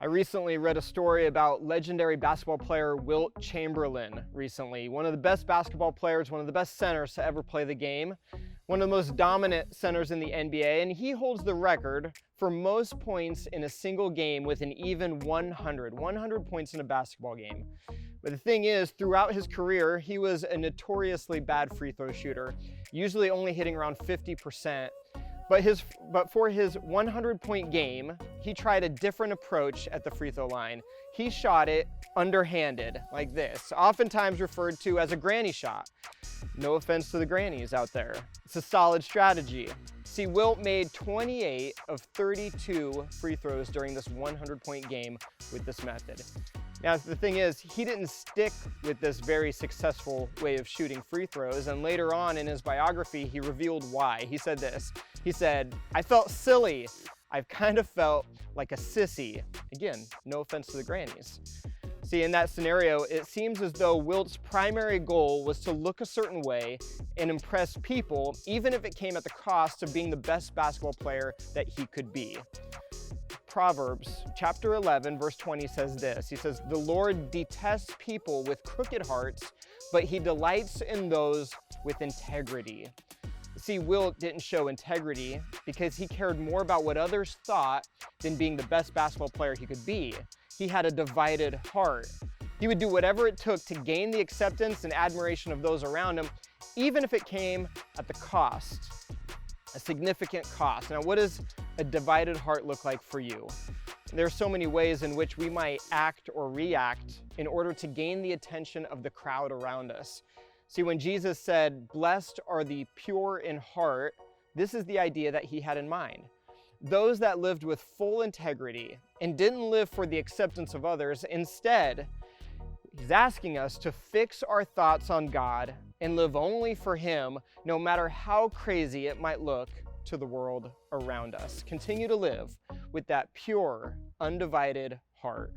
I recently read a story about legendary basketball player Wilt Chamberlain recently. One of the best basketball players, one of the best centers to ever play the game, one of the most dominant centers in the NBA, and he holds the record for most points in a single game with an even 100 points in a basketball game. But the thing is, throughout his career, he was a notoriously bad free throw shooter, usually only hitting around 50%. But for his 100-point game, he tried a different approach at the free throw line. He shot it underhanded, like this, oftentimes referred to as a granny shot. No offense to the grannies out there. It's a solid strategy. See, Wilt made 28 of 32 free throws during this 100-point game with this method. Now, the thing is, he didn't stick with this very successful way of shooting free throws, and later on in his biography, he revealed why. He said this. He said, "I felt silly. I've kind of felt like a sissy." Again, no offense to the grannies. See, in that scenario, it seems as though Wilt's primary goal was to look a certain way and impress people, even if it came at the cost of being the best basketball player that he could be. Proverbs chapter 11, verse 20 says this. He says, "The Lord detests people with crooked hearts, but he delights in those with integrity." See, Wilt didn't show integrity because he cared more about what others thought than being the best basketball player he could be. He had a divided heart. He would do whatever it took to gain the acceptance and admiration of those around him, even if it came at the cost, a significant cost. Now, what does a divided heart look like for you? There are so many ways in which we might act or react in order to gain the attention of the crowd around us. See, when Jesus said, "Blessed are the pure in heart," this is the idea that he had in mind. Those that lived with full integrity and didn't live for the acceptance of others. Instead, he's asking us to fix our thoughts on God and live only for him, no matter how crazy it might look to the world around us. Continue to live with that pure, undivided heart.